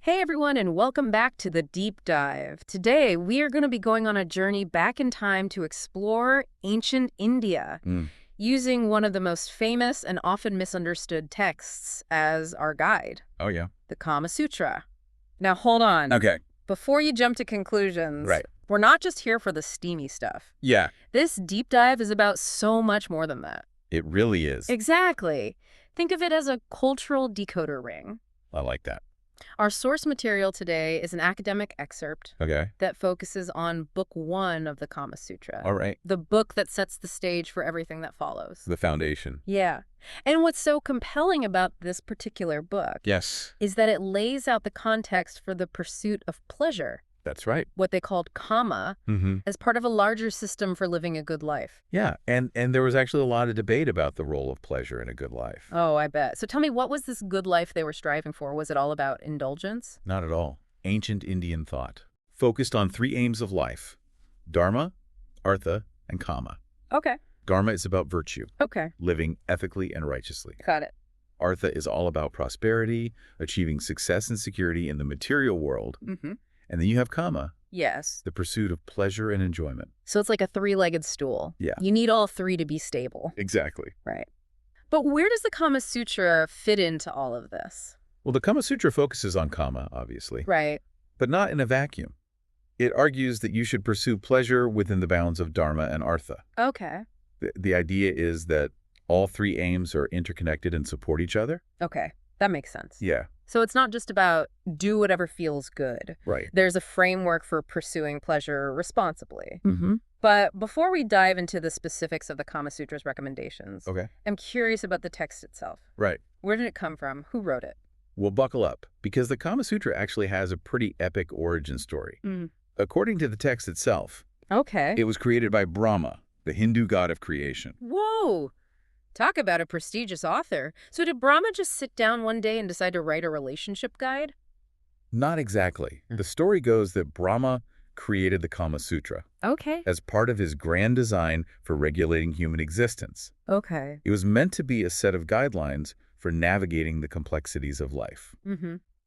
Hey everyone, and welcome back to the Deep Dive. Today, we are going to be going on a journey back in time to explore ancient India, using one of the most famous and often misunderstood texts as our guide, Oh, yeah. the Kama-sūtra. Now, hold on. Okay. Before you jump to conclusions, Right. we're not just here for the steamy stuff. Yeah, This deep dive is about so much more than that. it really is. Exactly. Think of it as a cultural decoder ring. I like that. Our source material today is an academic excerpt Okay. that focuses on Book 1 of the Kama-sūtra, All right. the book that sets the stage for everything that follows. The foundation. Yeah. And what's so compelling about this particular book Yes. is that it lays out the context for the pursuit of pleasure, That's right. what they called Kāma, as part of a larger system for living a good life. Yeah, and there was actually a lot of debate about the role of pleasure in a good life. Oh, I bet. So tell me, what was this good life they were striving for? Was it all about indulgence? Not at all. Ancient Indian thought focused on three aims of life: dharma, artha, and kama. Okay. Dharma is about virtue, Okay. living ethically and righteously. Got it. Artha is all about prosperity, achieving success and security in the material world. And then you have kama, Yes. the pursuit of pleasure and enjoyment. So it's like a three-legged stool. Yeah. You need all three to be stable. Exactly. Right. But where does the Kama-sūtra fit into all of this? Well, the Kamasutra focuses on kama, obviously, Right. but not in a vacuum. It argues that you should pursue pleasure within the bounds of dharma and artha. Okay. The idea is that all three aims are interconnected and support each other. Okay. That makes sense. Yeah, So it's not just about do whatever feels good. right. There's a framework for pursuing pleasure responsibly. Mm-hmm. But before we dive into the specifics of the Kama-sutra's recommendations, Okay, I'm curious about the text itself. right. Where did it come from? Who wrote it? Well, buckle up, because the Kamasutra actually has a pretty epic origin story. According to the text itself, Okay. it was created by Brahma, the Hindu god of creation. Whoa! Talk about a prestigious author. So did Brahma just sit down one day and decide to write a relationship guide? Not exactly. The story goes that Brahma created the Kama-sutra Okay. as part of his grand design for regulating human existence. Okay. It was meant to be a set of guidelines for navigating the complexities of life,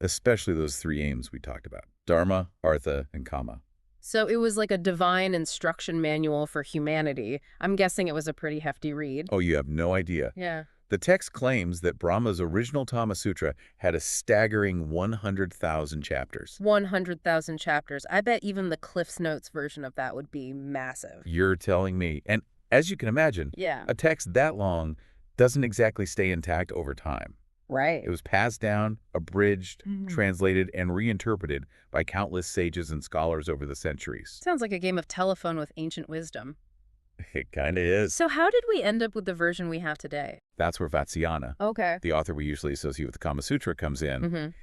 especially those three aims we talked about: dharma, artha, and kama. So it was like a divine instruction manual for humanity. I'm guessing it was a pretty hefty read. Oh, you have no idea. Yeah. The text claims that Brahma's original Kama-sutra had a staggering 100,000 chapters. 100,000 chapters. I bet even the Cliff's Notes version of that would be massive. You're telling me. And as you can imagine, Yeah. a text that long doesn't exactly stay intact over time. Right. It was passed down, abridged, translated, and reinterpreted by countless sages and scholars over the centuries. Sounds like a game of telephone with ancient wisdom. It kind of is. So how did we end up with the version we have today? That's where Vatsyayana, Okay. the author we usually associate with the Kama-sutra, comes in.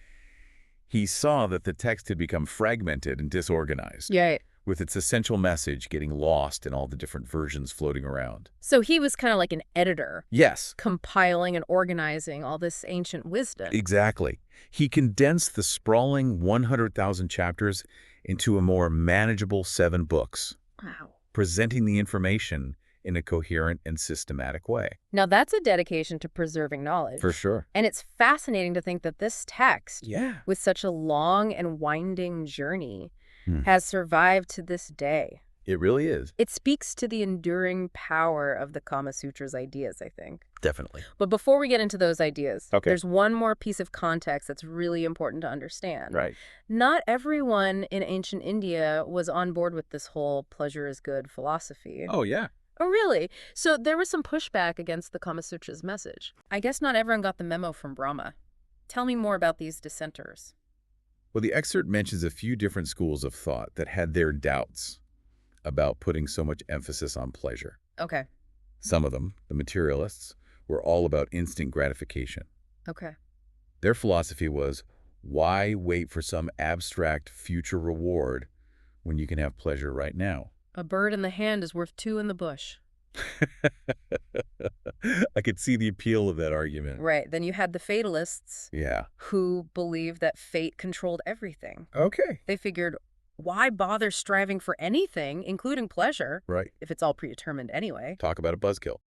He saw that the text had become fragmented and disorganized, Right. with its essential message getting lost in all the different versions floating around. So he was kind of like an editor, Yes, compiling and organizing all this ancient wisdom. exactly. He condensed the sprawling 100,000 chapters into a more manageable 7 books, Wow. presenting the information in a coherent and systematic way. Now that's a dedication to preserving knowledge. For sure. And it's fascinating to think that this text, Yeah. with such a long and winding journey, has survived to this day. It really is. It speaks to the enduring power of the Kama-sutra's ideas, I think. Definitely. But before we get into those ideas, Okay. there's one more piece of context that's really important to understand. Right. Not everyone in ancient India was on board with this whole pleasure is good philosophy. Oh, yeah. Oh, really? So there was some pushback against the Kama-sutra's message. I guess not everyone got the memo from Brahma. Tell me more about these dissenters. Well, the excerpt mentions a few different schools of thought that had their doubts about putting so much emphasis on pleasure. Okay. Some of them, the materialists, were all about instant gratification. Okay. Their philosophy was, why wait for some abstract future reward when you can have pleasure right now? A bird in the hand is worth 2 in the bush. I could see the appeal of that argument. Right. Then you had the fatalists Yeah. who believed that fate controlled everything. Okay. They figured, why bother striving for anything, including pleasure, Right. if it's all predetermined anyway? Talk about a buzzkill.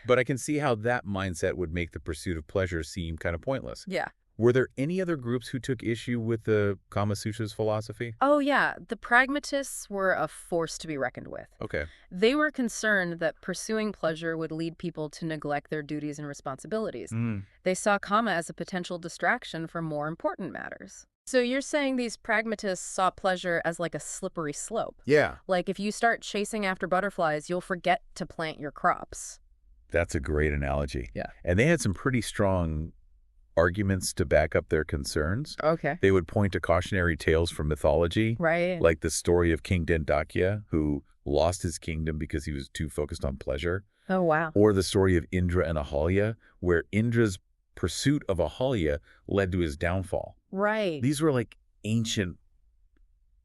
But I can see how that mindset would make the pursuit of pleasure seem kind of pointless. Yeah. Were there any other groups who took issue with the Kama-sutra's philosophy? Oh, yeah. The pragmatists were a force to be reckoned with. Okay. They were concerned that pursuing pleasure would lead people to neglect their duties and responsibilities. They saw Kama as a potential distraction from more important matters. So you're saying these pragmatists saw pleasure as like a slippery slope? Yeah. Like if you start chasing after butterflies, you'll forget to plant your crops. That's a great analogy. Yeah. And they had some pretty strong arguments to back up their concerns. Okay. They would point to cautionary tales from mythology, Right. like the story of King Dandakya, who lost his kingdom because he was too focused on pleasure, Oh, wow. or the story of Indra and Ahalya, where Indra's pursuit of Ahalya led to his downfall. Right. These were like ancient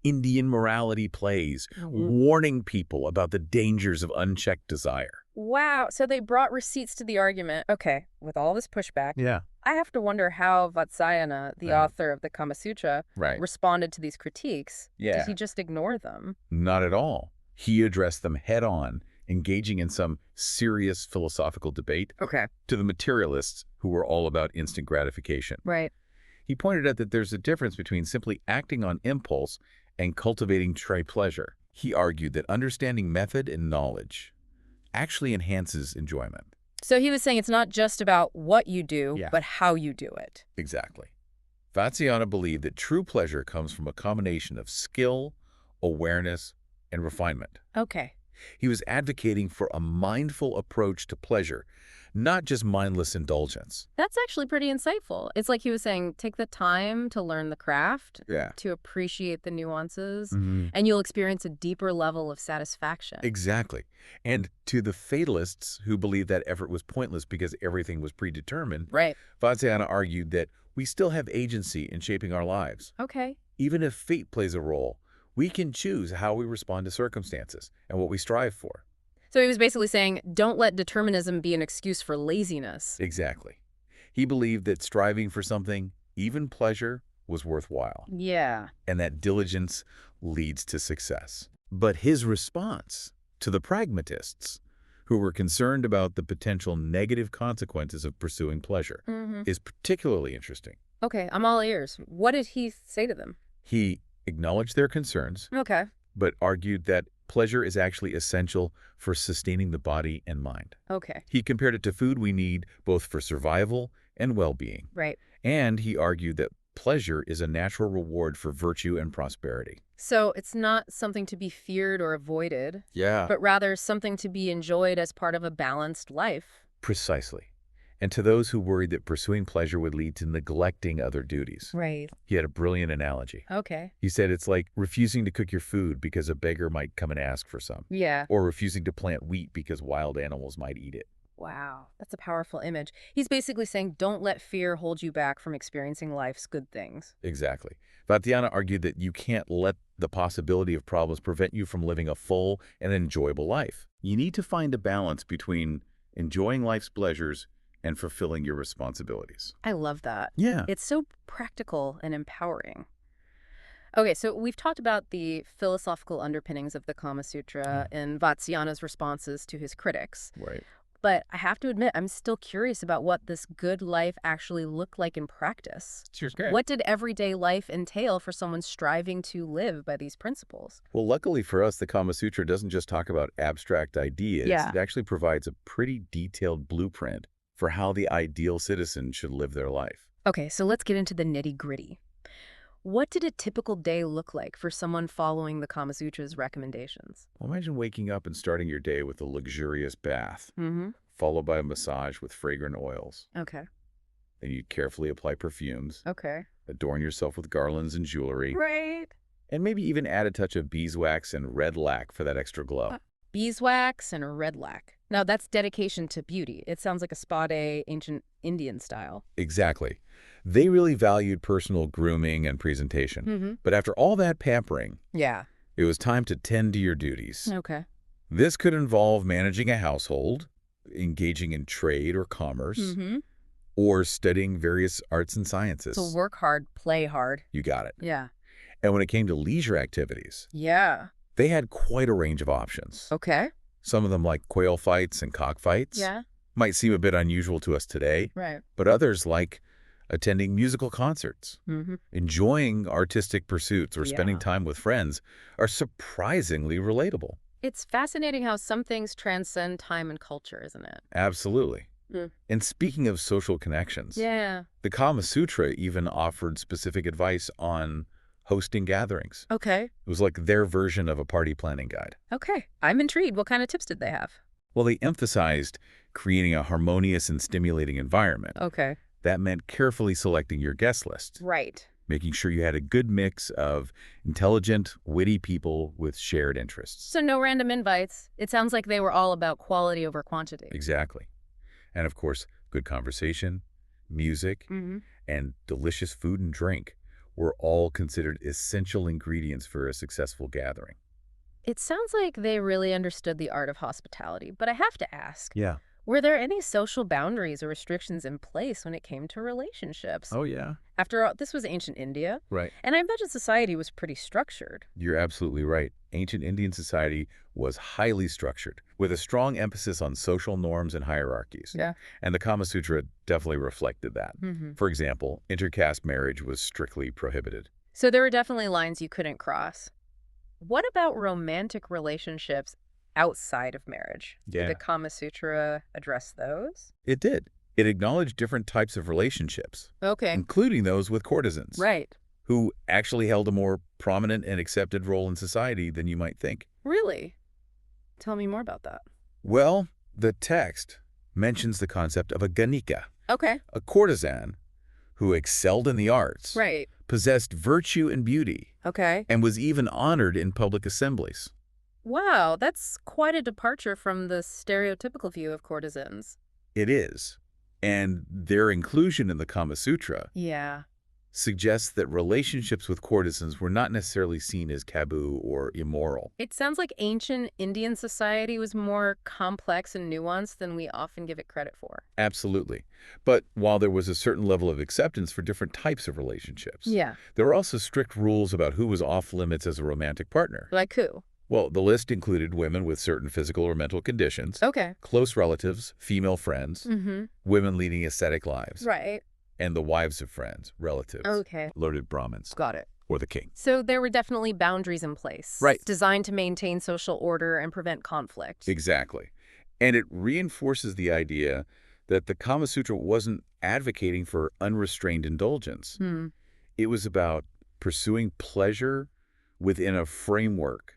Indian morality plays, Mhm. warning people about the dangers of unchecked desire. Wow. So they brought receipts to the argument. Okay. With all this pushback, Yeah. I have to wonder how Vatsyayana, the Right. author of the Kama-sutra, Right. responded to these critiques. Yeah. Did he just ignore them? Not at all. He addressed them head-on, engaging in some serious philosophical debate Okay. to the materialists who were all about instant gratification. Right. He pointed out that there's a difference between simply acting on impulse and cultivating true pleasure. He argued that understanding method and knowledge actually enhances enjoyment. So he was saying it's not just about what you do, Yeah. but how you do it. Exactly. Vatsyayana believed that true pleasure comes from a combination of skill, awareness, and refinement. Okay. He was advocating for a mindful approach to pleasure, not just mindless indulgence. That's actually pretty insightful. It's like he was saying, take the time to learn the craft, Yeah. to appreciate the nuances, Mm-hmm. and you'll experience a deeper level of satisfaction. Exactly. And to the fatalists who believed that effort was pointless because everything was predetermined, Right. Vatsyayana argued that we still have agency in shaping our lives. Okay. Even if fate plays a role, we can choose how we respond to circumstances and what we strive for. So he was basically saying, don't let determinism be an excuse for laziness. Exactly. He believed that striving for something, even pleasure, was worthwhile, Yeah. and that diligence leads to success. But his response to the pragmatists, who were concerned about the potential negative consequences of pursuing pleasure, is particularly interesting. Okay, I'm all ears. What did he say to them? He acknowledged their concerns, Okay. but argued that pleasure is actually essential for sustaining the body and mind. Okay. He compared it to food we need both for survival and well-being. Right. And he argued that pleasure is a natural reward for virtue and prosperity. So it's not something to be feared or avoided, Yeah. but rather something to be enjoyed as part of a balanced life. Precisely. And to those who worried that pursuing pleasure would lead to neglecting other duties, Right. he had a brilliant analogy. Okay. He said it's like refusing to cook your food because a beggar might come and ask for some, Yeah. or refusing to plant wheat because wild animals might eat it. Wow. That's a powerful image. He's basically saying, don't let fear hold you back from experiencing life's good things. Exactly. Vatsyayana argued that you can't let the possibility of problems prevent you from living a full and enjoyable life. You need to find a balance between enjoying life's pleasures and fulfilling your responsibilities. I love that. Yeah. It's so practical and empowering. Okay, so we've talked about the philosophical underpinnings of the Kama-sutra and Vatsyayana's responses to his critics. Right. But I have to admit, I'm still curious about what this good life actually looked like in practice. Sure, great. What did everyday life entail for someone striving to live by these principles? Well, luckily for us, the Kama-sutra doesn't just talk about abstract ideas. Yeah. It actually provides a pretty detailed blueprint for how the ideal citizen should live their life. Okay, so let's get into the nitty-gritty. What did a typical day look like for someone following the Kama-sutra's recommendations? Well, imagine waking up and starting your day with a luxurious bath, Mm-hmm. followed by a massage with fragrant oils. Okay. Then you'd carefully apply perfumes, Okay. adorn yourself with garlands and jewelry, Right. and maybe even add a touch of beeswax and red lac for that extra glow. Beeswax and red lac. Now, that's dedication to beauty. It sounds like a spa day, ancient Indian style. Exactly. They really valued personal grooming and presentation. Mm-hmm. But after all that pampering, Yeah. it was time to tend to your duties. Okay. This could involve managing a household, engaging in trade or commerce, Mm-hmm. or studying various arts and sciences. So work hard, play hard. You got it. Yeah. And when it came to leisure activities, Yeah. they had quite a range of options. Okay. Some of them, like quail fights and cockfights, Yeah. might seem a bit unusual to us today, Right. but others, like attending musical concerts, enjoying artistic pursuits, or spending time with friends are surprisingly relatable. It's fascinating how some things transcend time and culture, isn't it? Absolutely. And speaking of social connections, the Kāma-sūtra even offered specific advice on hosting gatherings. Okay. It was like their version of a party planning guide. Okay. I'm intrigued. What kind of tips did they have? Well, they emphasized creating a harmonious and stimulating environment. Okay. That meant carefully selecting your guest list. Right. Making sure you had a good mix of intelligent, witty people with shared interests. So no random invites. It sounds like they were all about quality over quantity. Exactly. And of course, good conversation, music, and delicious food and drink were all considered essential ingredients for a successful gathering. It sounds like they really understood the art of hospitality, but I have to ask. Yeah. Were there any social boundaries or restrictions in place when it came to relationships? Oh, yeah. After all, this was ancient India. Right. And I imagine society was pretty structured. You're absolutely right. Ancient Indian society was highly structured, with a strong emphasis on social norms and hierarchies. Yeah. And the Kama-Sutra definitely reflected that. For example, intercaste marriage was strictly prohibited. So there were definitely lines you couldn't cross. What about romantic relationships outside of marriage? Yeah. Did the Kama-Sutra address those? It did. It acknowledged different types of relationships, Okay. including those with courtesans, Right. who actually held a more prominent and accepted role in society than you might think. Really? Tell me more about that. Well, the text mentions the concept of a ganika, Okay. a courtesan who excelled in the arts, Right. possessed virtue and beauty, Okay. and was even honored in public assemblies. Wow, that's quite a departure from the stereotypical view of courtesans. It is. And their inclusion in the Kama-Sutra Yeah. suggests that relationships with courtesans were not necessarily seen as taboo or immoral. It sounds like ancient Indian society was more complex and nuanced than we often give it credit for. Absolutely. But while there was a certain level of acceptance for different types of relationships, Yeah. there were also strict rules about who was off limits as a romantic partner. Like who? Well, the list included women with certain physical or mental conditions, Okay. close relatives, female friends, women leading ascetic lives, Right. and the wives of friends, relatives, Okay. loaded Brahmins, Got it. or the king. So there were definitely boundaries in place. Right. Designed to maintain social order and prevent conflict. Exactly. And it reinforces the idea that the Kama-Sutra wasn't advocating for unrestrained indulgence. It was about pursuing pleasure within a framework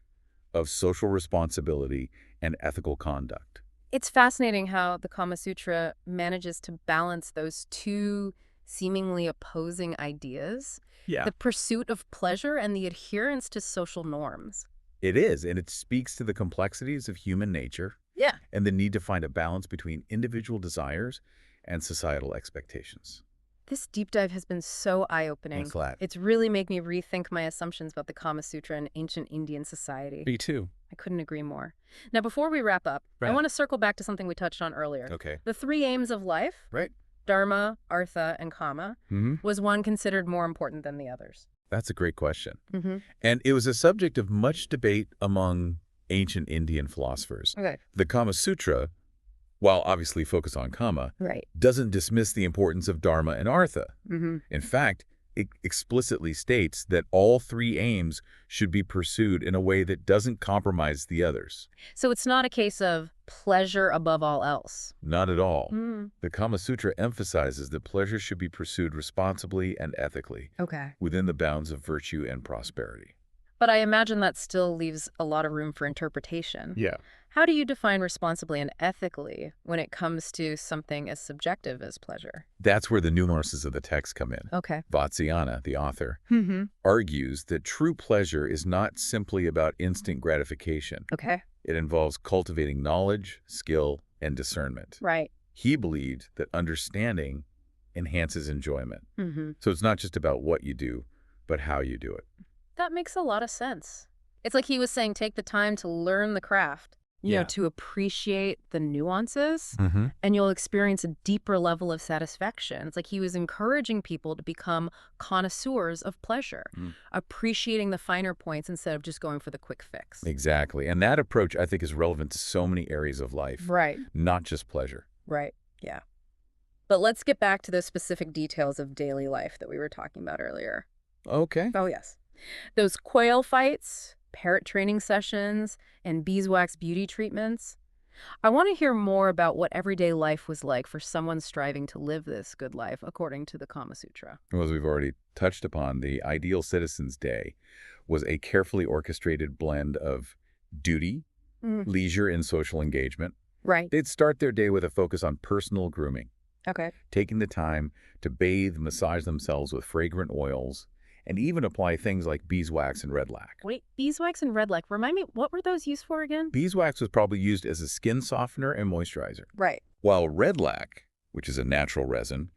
of social responsibility and ethical conduct. It's fascinating how the Kama-Sutra manages to balance those two seemingly opposing ideas. Yeah. The pursuit of pleasure and the adherence to social norms. It is, and it speaks to the complexities of human nature Yeah. and the need to find a balance between individual desires and societal expectations. This deep dive has been so eye-opening. I'm glad. It's really made me rethink my assumptions about the Kama-Sutra and ancient Indian society. Me too. I couldn't agree more. Now, before we wrap up, I Right. want to circle back to something we touched on earlier. Okay. The three aims of life, Right. Dharma, Artha, and Kama, was one considered more important than the others? That's a great question. And it was a subject of much debate among ancient Indian philosophers. Okay. The Kama-Sutra, while obviously focused on Kama, Right. doesn't dismiss the importance of Dharma and Artha. In fact, it explicitly states that all three aims should be pursued in a way that doesn't compromise the others. So it's not a case of pleasure above all else. Not at all. The Kama-Sutra emphasizes that pleasure should be pursued responsibly and ethically, Okay. within the bounds of virtue and prosperity. But I imagine that still leaves a lot of room for interpretation. Yeah. How do you define responsibly and ethically when it comes to something as subjective as pleasure? That's where the nuances of the text come in. Okay. Vatsyayana, the author, argues that true pleasure is not simply about instant gratification. Okay. It involves cultivating knowledge, skill, and discernment. Right. He believed that understanding enhances enjoyment. So it's not just about what you do, but how you do it. That makes a lot of sense. It's like he was saying, take the time to learn the craft, you know, to appreciate the nuances, and you'll experience a deeper level of satisfaction. It's like he was encouraging people to become connoisseurs of pleasure, appreciating the finer points instead of just going for the quick fix. Exactly. And that approach, I think, is relevant to so many areas of life. Right. Not just pleasure. Right. Yeah. But let's get back to those specific details of daily life that we were talking about earlier. Okay. Oh, yes. Those quail fights, parrot training sessions, and beeswax beauty treatments. I want to hear more about what everyday life was like for someone striving to live this good life, according to the Kama-Sutra. Well, as we've already touched upon, the ideal citizen's day was a carefully orchestrated blend of duty, Mm. leisure, and social engagement. Right. They'd start their day with a focus on personal grooming, Okay. taking the time to bathe, massage themselves with fragrant oils, and even apply things like beeswax and red lac. Wait, beeswax and red lac. Remind me, what were those used for again? Beeswax was probably used as a skin softener and moisturizer, Right. while red lac, which is a natural resin,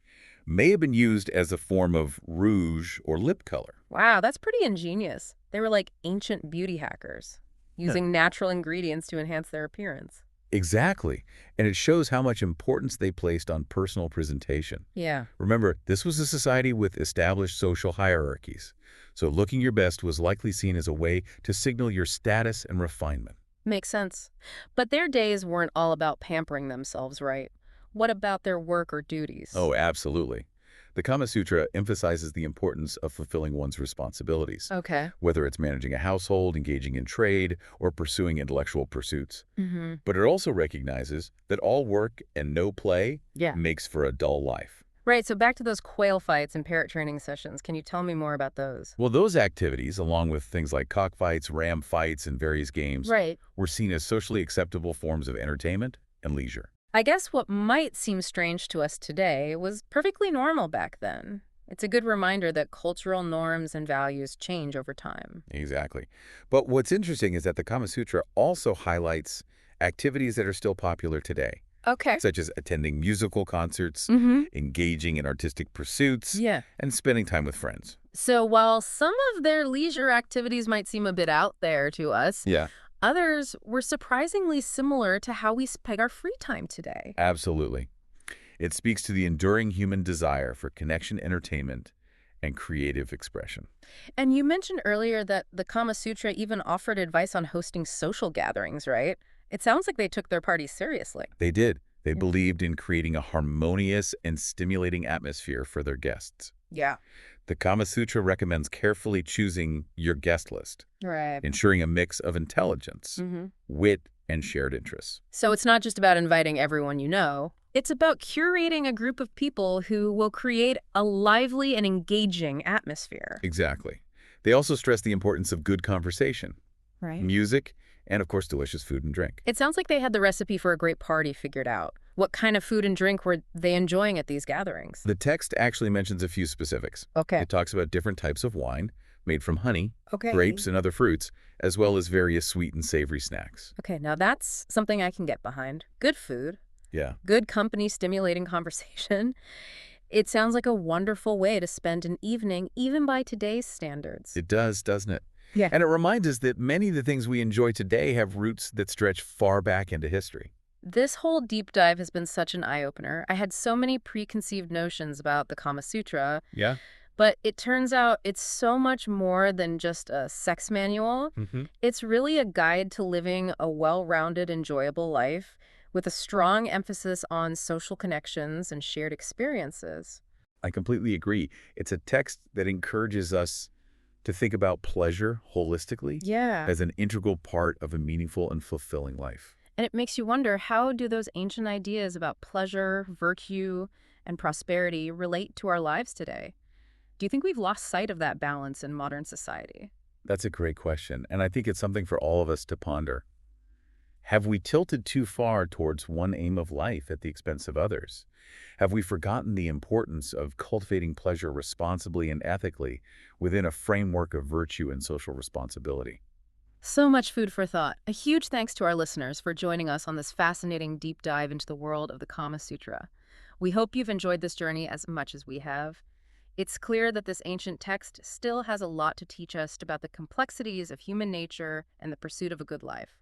may have been used as a form of rouge or lip color. Wow, that's pretty ingenious. They were like ancient beauty hackers, using natural ingredients to enhance their appearance. Exactly. And it shows how much importance they placed on personal presentation. Yeah. Remember, this was a society with established social hierarchies, so looking your best was likely seen as a way to signal your status and refinement. Makes sense. But their days weren't all about pampering themselves, right? What about their work or duties? Oh, absolutely. The Kama-Sutra emphasizes the importance of fulfilling one's responsibilities, Okay. whether it's managing a household, engaging in trade, or pursuing intellectual pursuits. Mm-hmm. But it also recognizes that all work and no play Yeah. makes for a dull life. Right, so back to those quail fights and parrot training sessions. Can you tell me more about those? Well, those activities, along with things like cockfights, ram fights, and various games, Right. were seen as socially acceptable forms of entertainment and leisure. I guess what might seem strange to us today was perfectly normal back then. It's a good reminder that cultural norms and values change over time. Exactly. But what's interesting is that the Kama Sutra also highlights activities that are still popular today, Okay. such as attending musical concerts, Mm-hmm. engaging in artistic pursuits, Yeah. and spending time with friends. So while some of their leisure activities might seem a bit out there to us, Yeah, others were surprisingly similar to how we spend our free time today. absolutely. It speaks to the enduring human desire for connection, entertainment, and creative expression. And you mentioned earlier that the Kama Sutra even offered advice on hosting social gatherings, right? It sounds like they took their parties seriously. They did. They Yeah. believed in creating a harmonious and stimulating atmosphere for their guests. Yeah. The Kama Sutra recommends carefully choosing your guest list, Right. ensuring a mix of intelligence, Mm-hmm. wit, and shared interests. So it's not just about inviting everyone you know. It's about curating a group of people who will create a lively and engaging atmosphere. Exactly. They also stress the importance of good conversation, Right. music, and of course, delicious food and drink. It sounds like they had the recipe for a great party figured out. What kind of food and drink were they enjoying at these gatherings? The text actually mentions a few specifics. Okay. It talks about different types of wine made from honey, Okay. grapes, and other fruits, as well as various sweet and savory snacks. Okay, now that's something I can get behind. Good food, Yeah. good company stimulating conversation. It sounds like a wonderful way to spend an evening, even by today's standards. It does, doesn't it? Yeah. And it reminds us that many of the things we enjoy today have roots that stretch far back into history. This whole deep dive has been such an eye-opener. I had so many preconceived notions about the Kama Sutra, Yeah? but it turns out it's so much more than just a sex manual. Mm-hmm. It's really a guide to living a well-rounded, enjoyable life with a strong emphasis on social connections and shared experiences. I completely agree. It's a text that encourages us to think about pleasure holistically Yeah. as an integral part of a meaningful and fulfilling life. And it makes you wonder, how do those ancient ideas about pleasure, virtue, and prosperity relate to our lives today? Do you think we've lost sight of that balance in modern society? That's a great question, and I think it's something for all of us to ponder. Have we tilted too far towards one aim of life at the expense of others? Have we forgotten the importance of cultivating pleasure responsibly and ethically within a framework of virtue and social responsibility? So much food for thought. A huge thanks to our listeners for joining us on this fascinating deep dive into the world of the Kama Sutra. We hope you've enjoyed this journey as much as we have. It's clear that this ancient text still has a lot to teach us about the complexities of human nature and the pursuit of a good life.